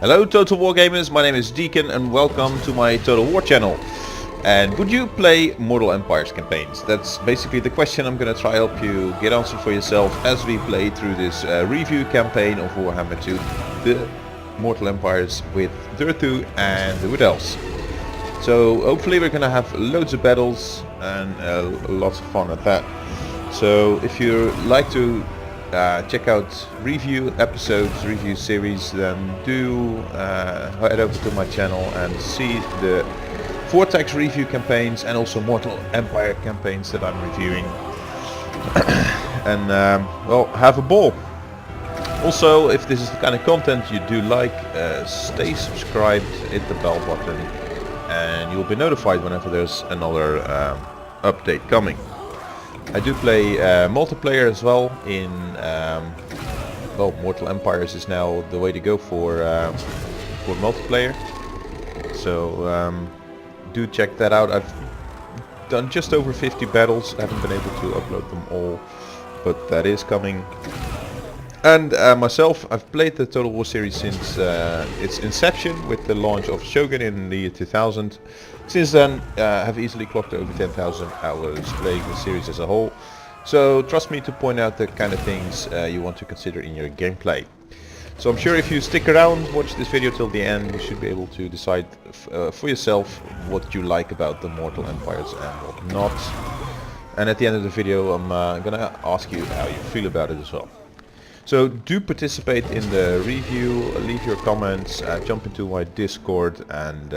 Hello Total War Gamers, my name is Deacon and welcome to my Total War channel. And would you play Mortal Empires campaigns? That's basically the question I'm going to try help you get answered for yourself as we play through this review campaign of Warhammer II, the Mortal Empires with Durthu and the Wood Elves. So hopefully we're going to have loads of battles and lots of fun at that. So if you like to check out review episodes, review series, then do head over to my channel and see the Vortex review campaigns and also Mortal Empire campaigns that I'm reviewing. And well, have a ball. Also, if this is the kind of content you do like, stay subscribed, hit the bell button, and you'll be notified whenever there's another update coming. I do play multiplayer as well in, well, Mortal Empires is now the way to go for multiplayer. So do check that out. I've done just over 50 battles, I haven't been able to upload them all, but that is coming. And myself, I've played the Total War series since its inception with the launch of Shogun in the year 2000. Since then, have easily clocked over 10,000 hours playing the series as a whole. So trust me to point out the kind of things you want to consider in your gameplay. So I'm sure if you stick around, watch this video till the end, you should be able to decide for yourself what you like about the Mortal Empires and what not. And at the end of the video, I'm gonna ask you how you feel about it as well. So do participate in the review, leave your comments, jump into my Discord, and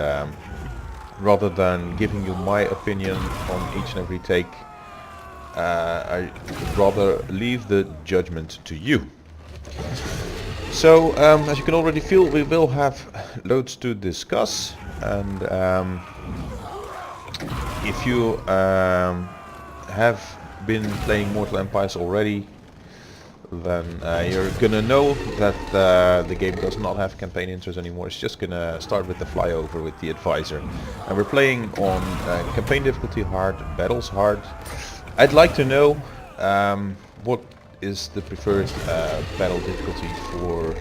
rather than giving you my opinion on each and every take, I would rather leave the judgment to you. So as you can already feel, we will have loads to discuss, and if you have been playing Mortal Empires already, then you're gonna know that the game does not have campaign intros anymore. It's just gonna start with the flyover with the advisor, and we're playing on campaign difficulty hard, battles hard. I'd like to know what is the preferred battle difficulty for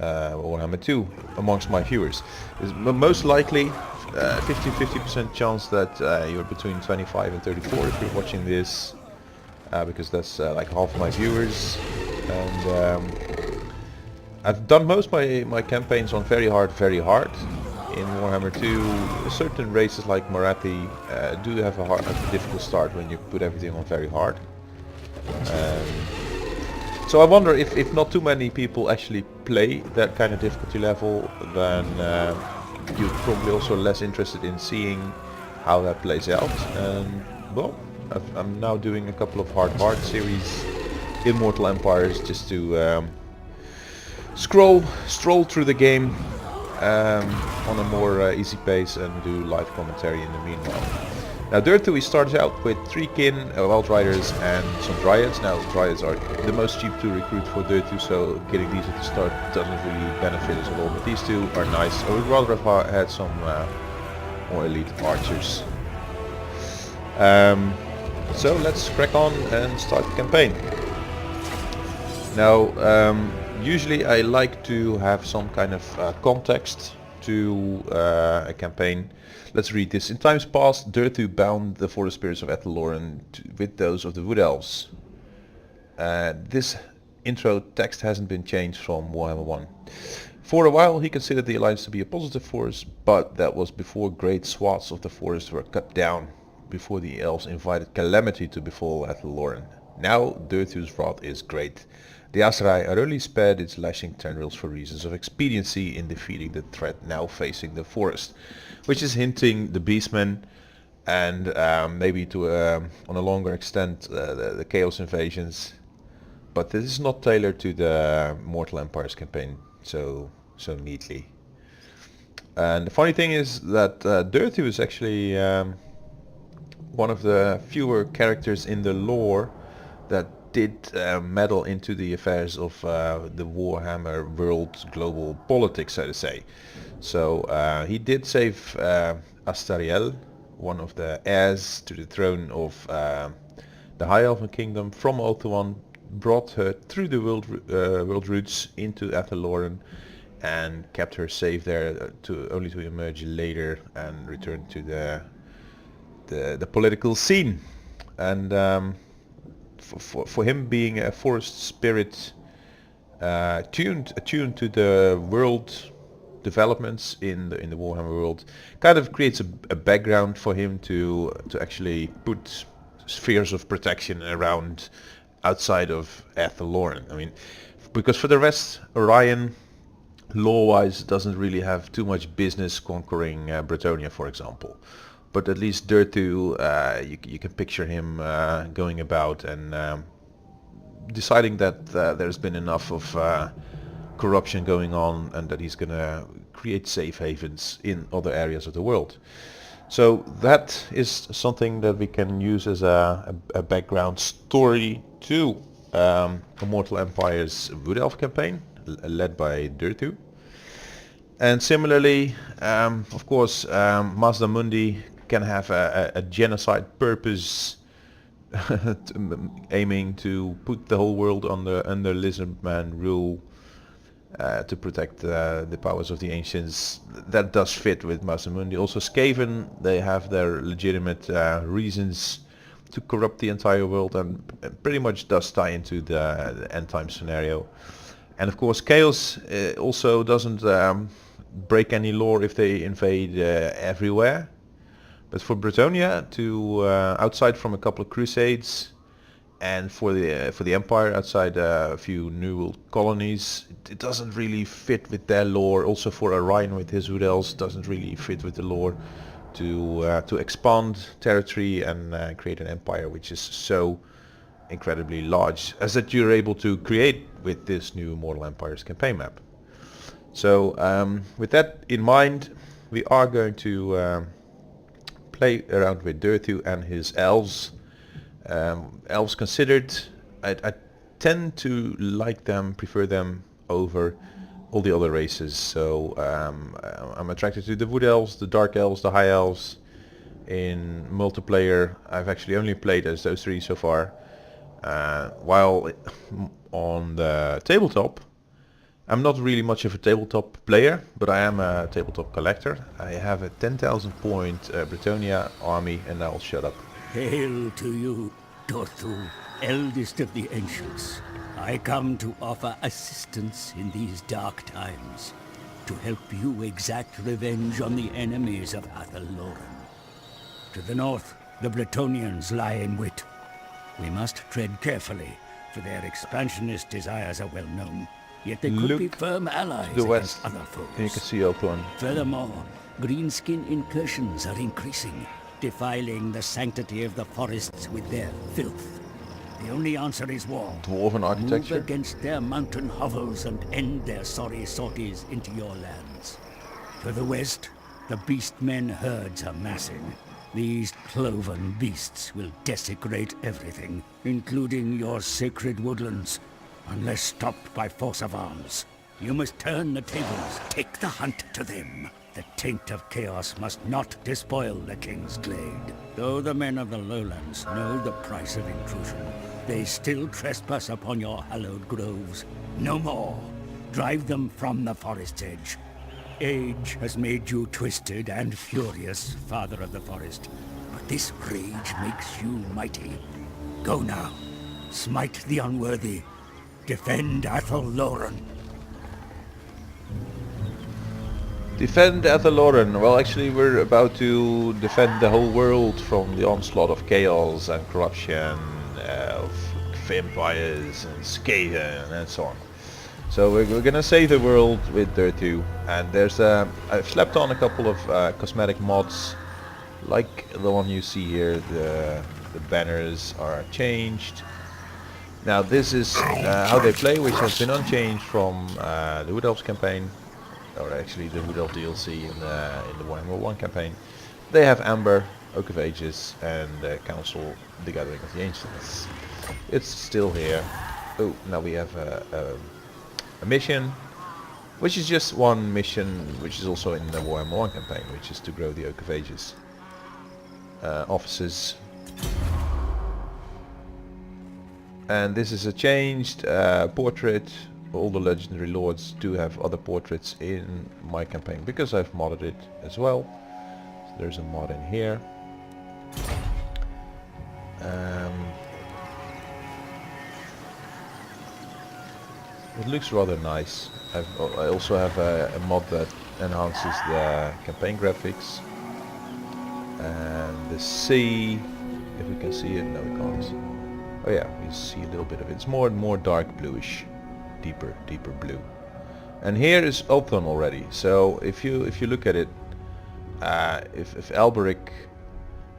Warhammer II amongst my viewers. It's most likely 50% chance that you're between 25 and 34 if you're watching this. Because that's like half my viewers, and I've done most of my campaigns on very hard. In Warhammer 2, certain races like Marathi do have a difficult start when you put everything on very hard. So I wonder if not too many people actually play that kind of difficulty level, then you're probably also less interested in seeing how that plays out. And well, I'm now doing a couple of hard series in Mortal Empires just to stroll through the game on a more easy pace and do live commentary in the meanwhile. Now Durthu, we started out with 3 kin, Wild Riders and some Dryads. Now Dryads are the most cheap to recruit for Durthu, so getting these at the start doesn't really benefit us at all, but these two are nice. I would rather have had some more elite archers. So let's crack on and start the campaign. Now, usually I like to have some kind of context to a campaign. Let's read this. In times past, Durthu bound the forest spirits of Athelloren with those of the Wood Elves. This intro text hasn't been changed from Warhammer I. For a while he considered the alliance to be a positive force, but that was before great swaths of the forest were cut down, before the elves invited calamity to befall Athelloren. Now Durthu's wrath is great. The Azrai early spared its lashing tendrils for reasons of expediency in defeating the threat now facing the forest, which is hinting the beastmen and maybe to on a longer extent the chaos invasions. But this is not tailored to the Mortal Empires campaign so neatly. And the funny thing is that Durthu is actually one of the fewer characters in the lore that did meddle into the affairs of the Warhammer world global politics, so to say. So he did save Astariel, one of the heirs to the throne of the High Elven Kingdom, from Ulthuan, brought her through the world routes into Athelloren, and kept her safe there only to emerge later and return to the political scene. And for him being a forest spirit, attuned to the world developments in the Warhammer world, kind of creates a background for him to actually put spheres of protection around outside of Athelloren. I mean, because for the rest, Orion, law-wise, doesn't really have too much business conquering Bretonnia, for example. But at least Durthu, you can picture him going about and deciding that there's been enough of corruption going on and that he's gonna create safe havens in other areas of the world. So that is something that we can use as a background story to Immortal Empire's Wood Elf campaign, led by Durthu. And similarly, of course, Mazda Mundi can have a genocide purpose, aiming to put the whole world under Lizardman rule, to protect the powers of the ancients. That does fit with Mazda Mundi. Also Skaven, they have their legitimate reasons to corrupt the entire world, and pretty much does tie into the end time scenario. And of course Chaos also doesn't break any law if they invade everywhere. But for Bretonnia, to outside from a couple of crusades, and for the Empire outside a few New World colonies, it doesn't really fit with their lore. Also for Orion with his Wood Elves, doesn't really fit with the lore to expand territory and create an empire which is so incredibly large as that you're able to create with this new Immortal Empires campaign map. So with that in mind, we are going to play around with Durthu and his elves. Elves considered, I tend to like them, prefer them over all the other races. So I'm attracted to the Wood Elves, the Dark Elves, the High Elves. In multiplayer, I've actually only played as those three so far. While on the tabletop, I'm not really much of a tabletop player, but I am a tabletop collector. I have a 10,000 point Bretonnia army, and I'll shut up. Hail to you, Durthu, eldest of the ancients. I come to offer assistance in these dark times, to help you exact revenge on the enemies of Athelloren. To the north, the Bretonians lie in wait. We must tread carefully, for their expansionist desires are well known. Yet they could be firm allies against other foes. You can see Oakland. Furthermore, greenskin incursions are increasing, defiling the sanctity of the forests with their filth. The only answer is war. Dwarven architecture. Move against their mountain hovels and end their sorry sorties into your lands. To the west, the beastmen herds are massing. These cloven beasts will desecrate everything, including your sacred woodlands, unless stopped by force of arms. You must turn the tables, take the hunt to them. The taint of chaos must not despoil the King's Glade. Though the men of the lowlands know the price of intrusion, they still trespass upon your hallowed groves. No more. Drive them from the forest's edge. Age has made you twisted and furious, Father of the Forest, but this rage makes you mighty. Go now. Smite the unworthy. Defend Athelloren. Defend Athelloren. Well, actually we're about to defend the whole world from the onslaught of chaos and corruption, of vampires and Skaven and so on. So we're gonna save the world with Durthu, and there's I've slapped on a couple of cosmetic mods, like the one you see here. The banners are changed. Now this is how they play, which has been unchanged from the Wood Elves campaign, or actually the Wood Elf DLC in the Warhammer I campaign. They have Amber, Oak of Ages, and Council, the Gathering of the Ancients. It's still here. Oh, now we have a mission, which is just one mission, which is also in the Warhammer I campaign, which is to grow the Oak of Ages. Officers. And this is a changed portrait all the legendary lords do have other portraits in my campaign because I've modded it as well. So there's a mod in here. It looks rather nice. I also have a mod that enhances the campaign graphics. And the sea, if we can see it, no we can't. Oh yeah, we see a little bit of it. It's more and more dark bluish, deeper blue. And here is Ultron already. So if you look at it, if Alberic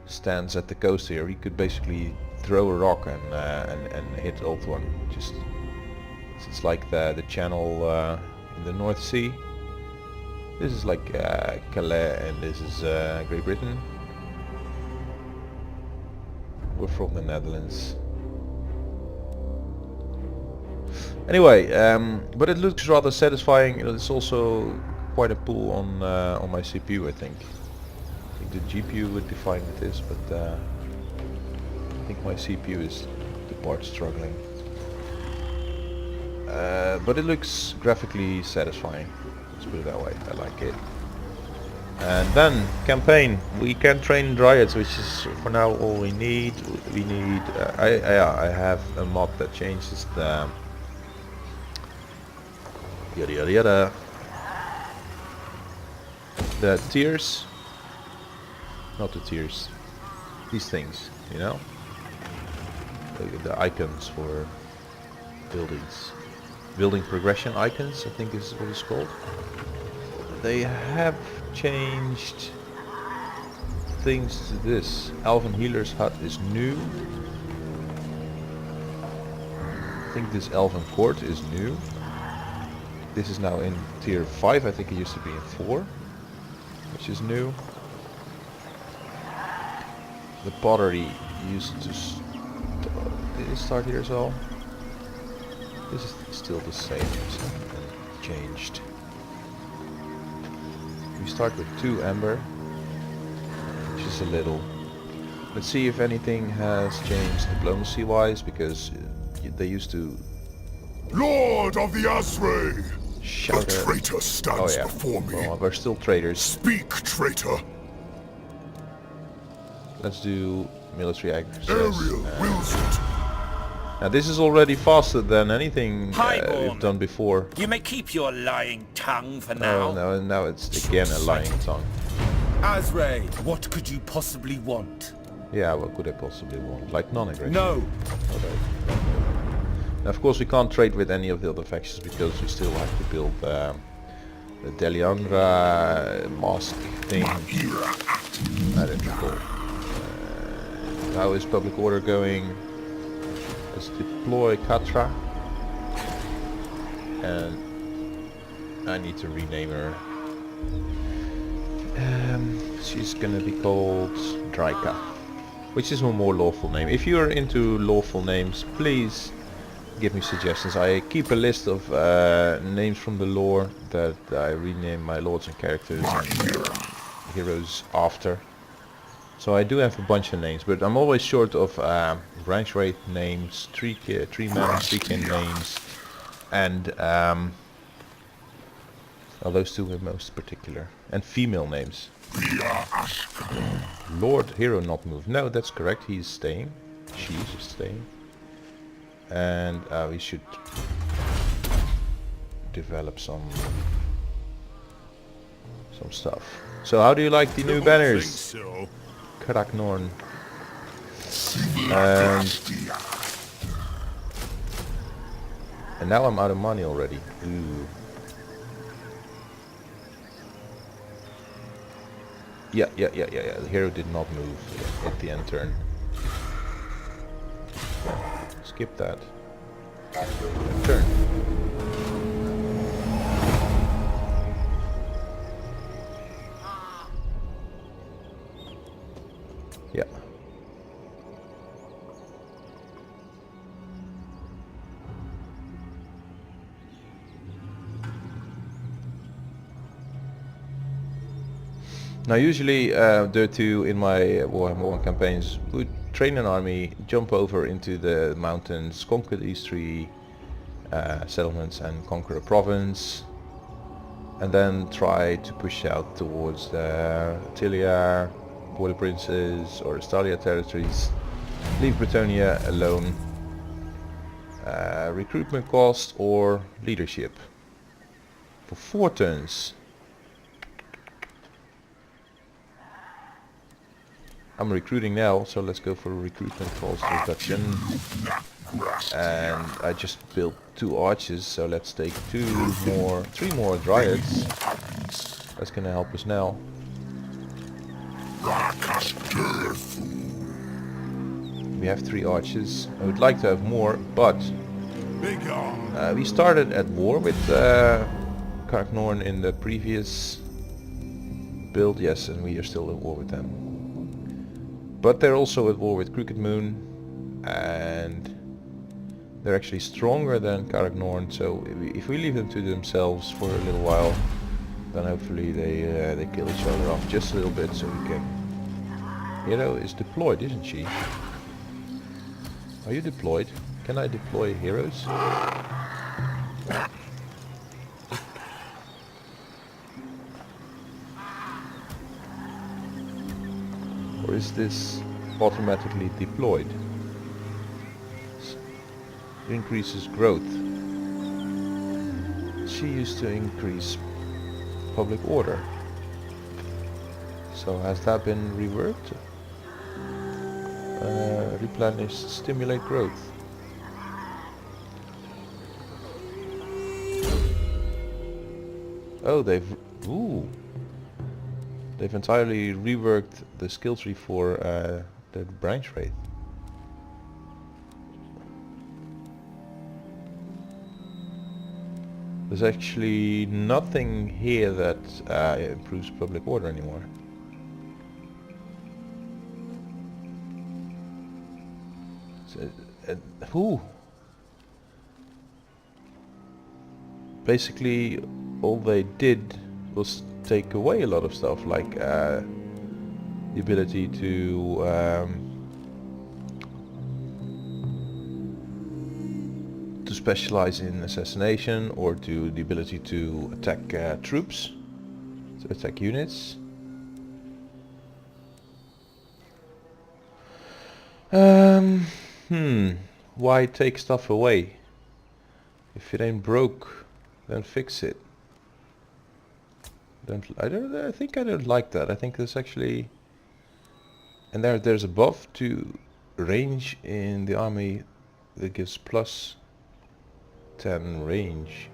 stands at the coast here, he could basically throw a rock and hit Ultron. Just it's like the channel in the North Sea. This is like Calais, and this is Great Britain. We're from the Netherlands. Anyway, but it looks rather satisfying. It's also quite a pull on my CPU, I think. I think the GPU would be fine with this, but I think my CPU is the part struggling. But it looks graphically satisfying. Let's put it that way. I like it. And then campaign. We can train dryads, which is for now all we need. We need. I have a mod that changes the the tiers. Not the tiers. These things, you know. The icons for buildings. Building progression icons, I think is what it's called. They have changed things to this. Elven Healer's Hut is new. I think this Elven Court is new. This is now in tier 5, I think it used to be in 4, which is new. The pottery used to did it start here as well? This is still the same, it's not been changed. We start with 2 amber, which is a little. Let's see if anything has changed diplomacy wise, because they used to. Lord of the Asray! Shout The traitor stands before me. Well, we're still traitors. Speak, traitor! Let's do military access. Ariel wills it. Now this is already faster than anything we've done before. You may keep your lying tongue for Oh, now. no, now it's again a lying tongue. Asray, what could you possibly want? Yeah, what could I possibly want? Like non-aggression? No. Okay. Now, of course we can't trade with any of the other factions because we still have to build the Deliandra mask thing. I don't know. How is public order going? Let's deploy Katra. And I need to rename her. She's gonna be called Draika, which is a more lawful name. If you're into lawful names, please give me suggestions. I keep a list of names from the lore that I rename my lords and characters and heroes after. So I do have a bunch of names, but I'm always short of branch rate names, tree man, tree names, and those two are most particular, and female names. Lord hero not move. No, that's correct. He's staying. She's staying. And we should develop some stuff. So how do you like the new banners? Karaknorn. And now I'm out of money already. Ooh. Yeah. The hero did not move at the end turn. Skip that. Turn. Yeah. Now usually Durthu in my Warhammer I campaigns would train an army, jump over into the mountains, conquer these 3 settlements and conquer a province, and then try to push out towards the Tilia, Border Princes or Stalia territories. Leave Britannia alone. Recruitment cost or leadership. For 4 turns. I'm recruiting now, so let's go for a recruitment cost reduction. And I just built 2 archers, so let's take 3 more dryads. That's gonna help us now. We have 3 archers. I would like to have more, but we started at war with Karknorn in the previous build, yes, and we are still at war with them. But they're also at war with Crooked Moon, and they're actually stronger than Karknorn, so if we leave them to themselves for a little while, then hopefully they kill each other off just a little bit, so we can... Hero is deployed, isn't she? Are you deployed? Can I deploy heroes? Or is this automatically deployed? Increases growth. She used to increase public order. So has that been reworked? Replenish, stimulate growth. Oh, they've entirely reworked the skill tree for the branch rate. There's actually nothing here that improves public order anymore. So, basically all they did was take away a lot of stuff, like the ability to specialize in assassination, or to the ability to attack troops, to attack units. Why take stuff away? If it ain't broke, then fix it. I think I don't like that. I think there's actually, and there's a buff to range in the army that gives plus 10 range.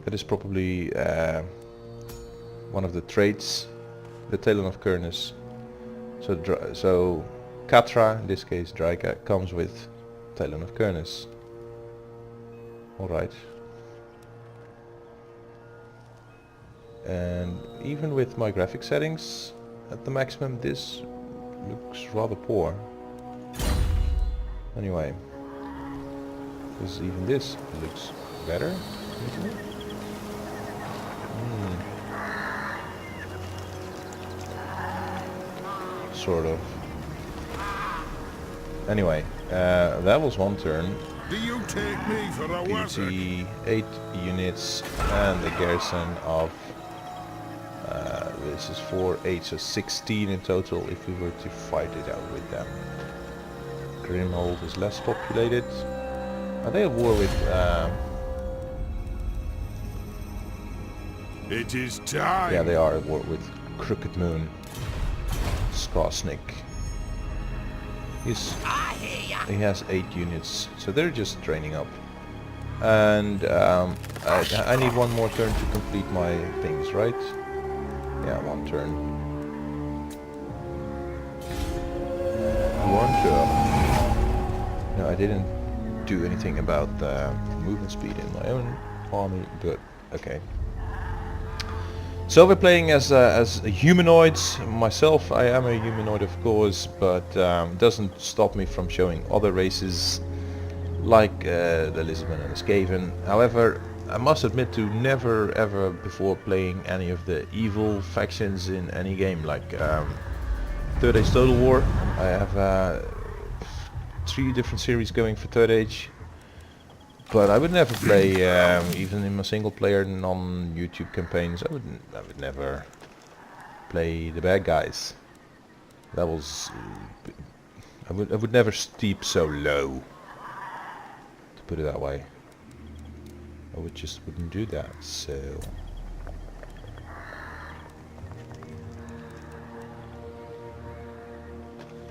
That is probably one of the traits, the Talon of Kurnus. So Katra, in this case Draika, comes with Talon of Kurnus. Alright. And even with my graphic settings at the maximum, this looks rather poor. Anyway, because even this looks better, isn't it? Sort of. Anyway, that was one turn. Do you take me for a PT 8 units and a garrison of this is 4, 8, so 16 in total if we were to fight it out with them. Grimhold is less populated. Are they at war with It is time. yeah, they are at war with Crooked Moon. Skarsnik. He has 8 units, so they're just training up. And I need one more turn to complete my things, right? Yeah, one turn. One turn. No, I didn't do anything about the movement speed in my own army, but okay. So we're playing as humanoids. Myself, I am a humanoid, of course, but doesn't stop me from showing other races like the Lisbon and the Skaven. However, I must admit to never ever before playing any of the evil factions in any game, like Third Age Total War. I have 3 different series going for Third Age. But I would never play, even in my single-player non-YouTube campaigns. I would never play the bad guys. That was, I would never steep so low. To put it that way, I wouldn't do that. So.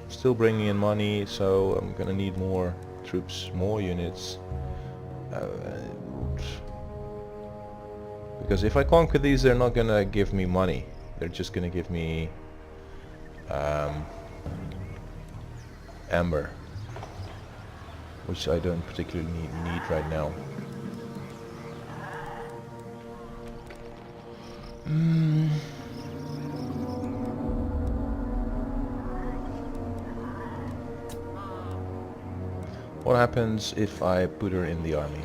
Still bringing in money, so I'm gonna need more troops, more units. Because if I conquer these, they're not gonna give me money. They're just gonna give me amber, which I don't particularly need right now. What happens if I put her in the army?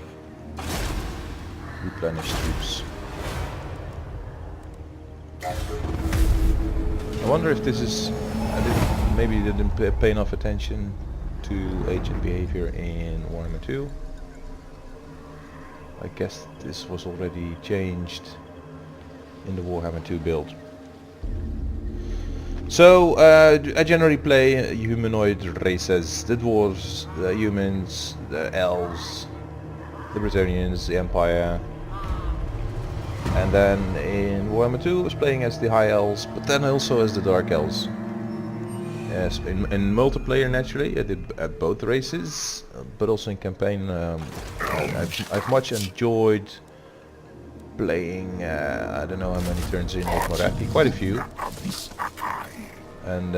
Replenish troops. I wonder if this is... maybe didn't pay enough attention to agent behavior in Warhammer II. I guess this was already changed in the Warhammer II build. So, I generally play humanoid races, the dwarves, the humans, the elves, the Bretonnians, the Empire. And then in Warhammer II I was playing as the High Elves, but then also as the Dark Elves. Yes, in multiplayer naturally I did both races, but also in campaign I've much enjoyed playing, I don't know how many turns in with Morathi, quite a few. And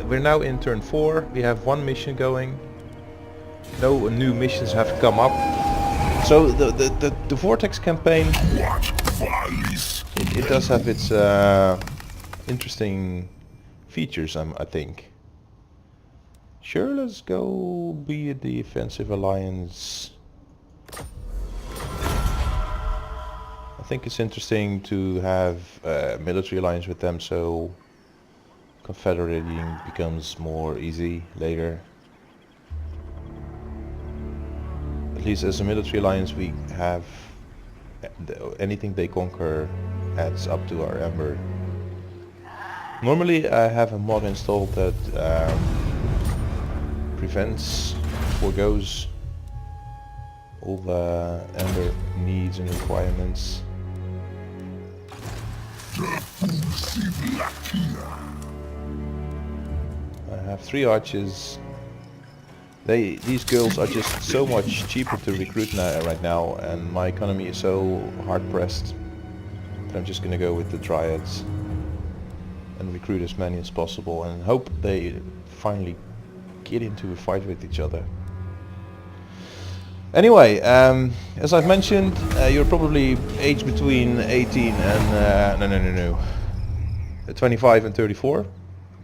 we're now in turn 4, we have one mission going. No new missions have come up. So the Vortex campaign, it does have its interesting features, I think. Sure, let's go be a defensive alliance. I think it's interesting to have a military alliance with them, so confederating becomes more easy later. At least as a military alliance we have anything they conquer adds up to our amber. Normally I have a mod installed that forgoes all the amber needs and requirements. I have 3 archers. These girls are just so much cheaper to recruit right now, and my economy is so hard pressed that I'm just gonna go with the dryads and recruit as many as possible and hope they finally get into a fight with each other. Anyway, as I've mentioned, you're probably aged between 18 and 25 and 34.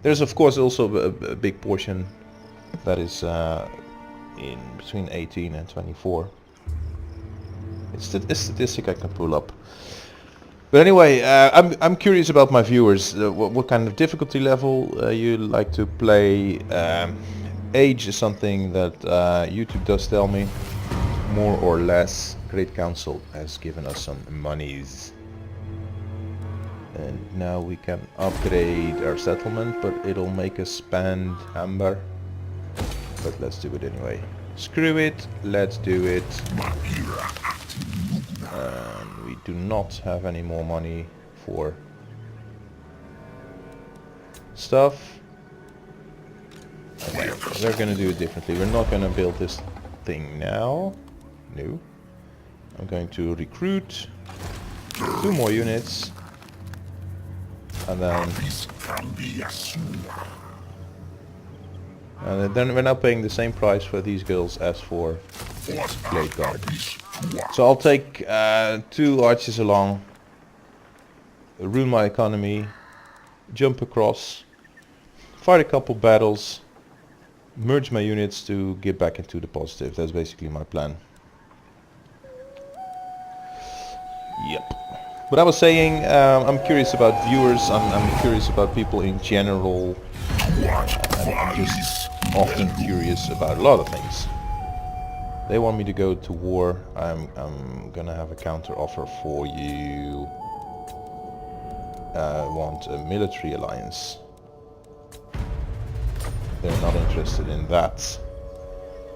There's of course also a big portion that is in between 18 and 24. It's a statistic I can pull up. But anyway, I'm curious about my viewers. What kind of difficulty level you like to play? Age is something that YouTube does tell me, more or less. Great Council has given us some monies. And now we can upgrade our settlement, but it'll make us spend amber. But let's do it anyway. Screw it, let's do it. And we do not have any more money for stuff. Okay, we're gonna do it differently. We're not gonna build this thing now. No. I'm going to recruit 2 more units. And then we're now paying the same price for these girls as for Blade Guard. So I'll take 2 archers along, ruin my economy, jump across, fight a couple battles, merge my units to get back into the positive. That's basically my plan. Yep. But I was saying, I'm curious about viewers, I'm curious about people in general. I'm just often curious about a lot of things. They want me to go to war. I'm gonna have a counter offer for you. Want a military alliance. They're not interested in that.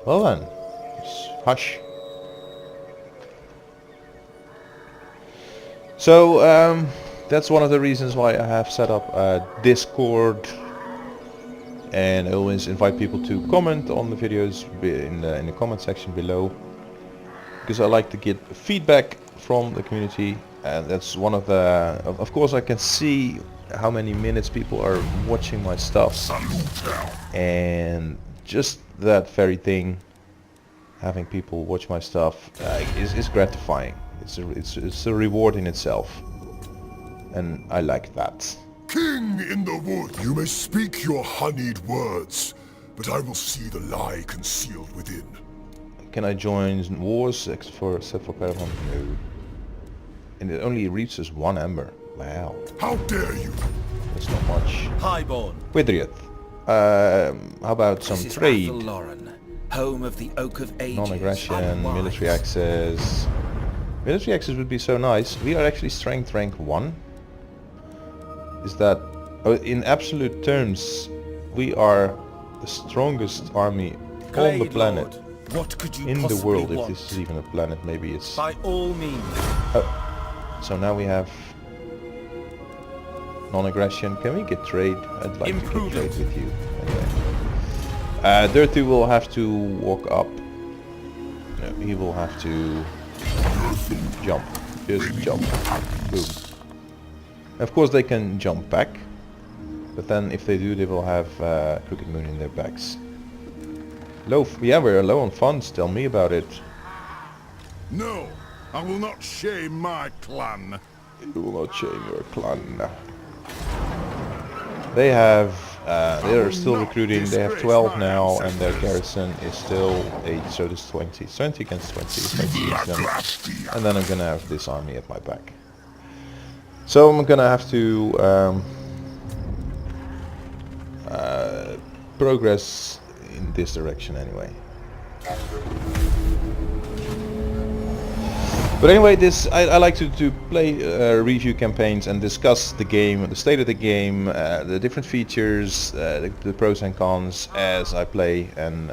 Well then, hush. So that's one of the reasons why I have set up a Discord, and I always invite people to comment on the videos in the comment section below, because I like to get feedback from the community. And that's one of the... Of course I can see how many minutes people are watching my stuff, and just that very thing, having people watch my stuff, is gratifying. It's a reward in itself, and I like that. King in the wood, you may speak your honeyed words, but I will see the lie concealed within. Can I join wars except for Caravan? No. And it only reaches 1 ember. Wow. How dare you? That's not much. Highborn. Widriath. How about some This is trade? Lauren, home of the Oak of Ages. Non-aggression, military access. Military access would be so nice. We are actually strength rank 1. Is that... in absolute terms, we are the strongest army on the planet. Lord, what could you In the possibly world, if want? this is even a planet, maybe it's... By all means. So now we have non-aggression. Can we get trade? I'd like to get trade with you. Anyway. Durthu will have to walk up. No, he will have to jump. Just jump. Boom. Of course they can jump back, but then if they do, they will have Crooked Moon in their backs. Yeah, we're low on funds. Tell me about it. No, I will not shame my clan. You will not shame your clan. They have, they are still recruiting. They have 12 now, and their garrison is still 8, so there's 20. 20 against 20 if I seize them. And then I'm gonna have this army at my back. So I'm gonna have to progress in this direction anyway. But anyway, I like to play review campaigns and discuss the game, the state of the game, the different features, the pros and cons as I play. And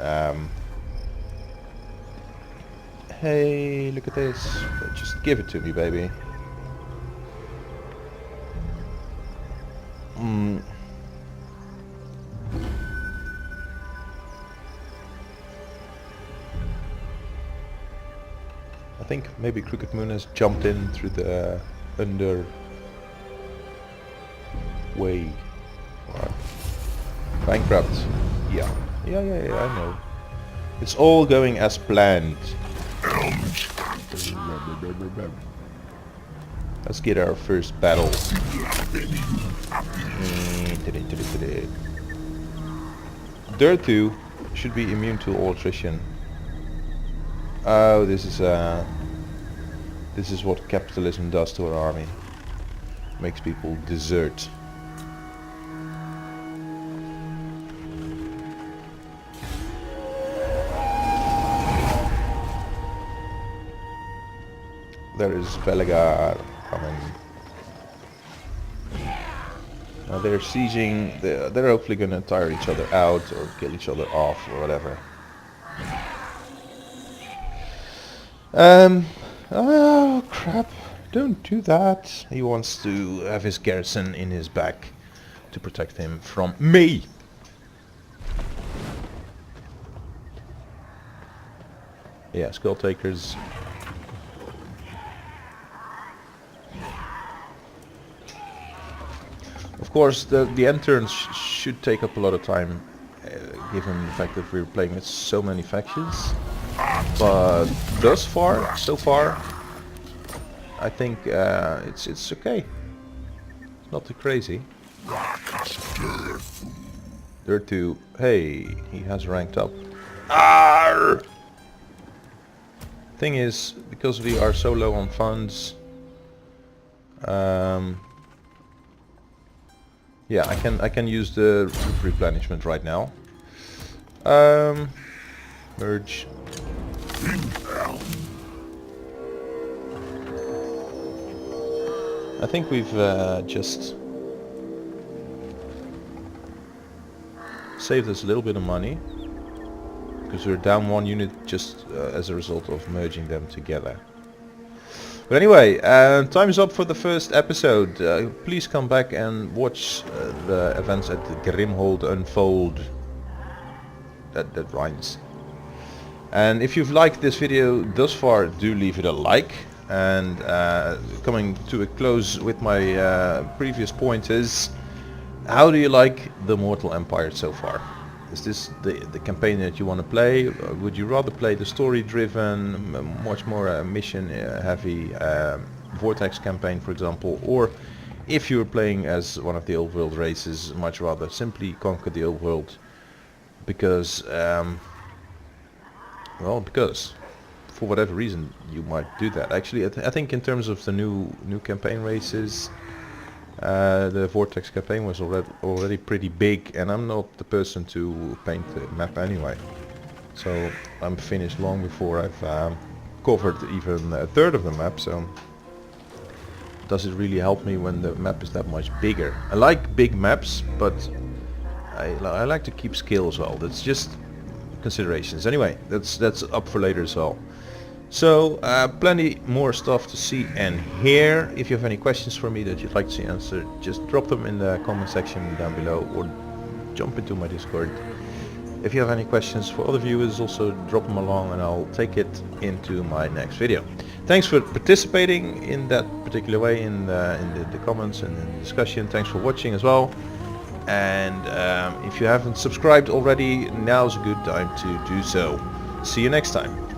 hey, look at this! Just give it to me, baby. I think maybe Crooked Moon has jumped in through the under way. Or bankrupt. Yeah, I know. It's all going as planned. Let's get our first battle. Durthu should be immune to all attrition. Oh, this is what capitalism does to our army. Makes people desert. There is Belegar coming. They're sieging. They're hopefully gonna tire each other out or kill each other off or whatever. Oh crap, don't do that. He wants to have his garrison in his back to protect him from me. Yeah, Skull Takers. Of course, the end turns should take up a lot of time, given the fact that we're playing with so many factions. But so far, I think it's okay. It's not too crazy. Durthu, hey, he has ranked up. Arr! Thing is, because we are so low on funds, yeah, I can use the replenishment right now. Merge. I think we've just saved us a little bit of money, because we're down 1 unit just as a result of merging them together. But anyway, time is up for the first episode. Please come back and watch the events at the Grimhold unfold. That rhymes. And if you've liked this video thus far, do leave it a like. And coming to a close with my previous point is, how do you like the Mortal Empire so far? Is this the campaign that you want to play? Would you rather play the story-driven, much more mission-heavy Vortex campaign, for example? Or if you're playing as one of the old world races, much rather simply conquer the old world? Because, well, because for whatever reason you might do that. Actually, I think in terms of the new campaign races, the Vortex campaign was already pretty big, and I'm not the person to paint the map anyway. So I'm finished long before I've covered even a third of the map, so does it really help me when the map is that much bigger? I like big maps, but I like to keep scale as well. That's just considerations. Anyway, that's up for later as well. So plenty more stuff to see and hear. If you have any questions for me that you'd like to see answered, just drop them in the comment section down below, or jump into my Discord. If you have any questions for other viewers, also drop them along and I'll take it into my next video. Thanks for participating in that particular way in the comments and in the discussion. Thanks for watching as well. And if you haven't subscribed already, now's a good time to do so. See you next time.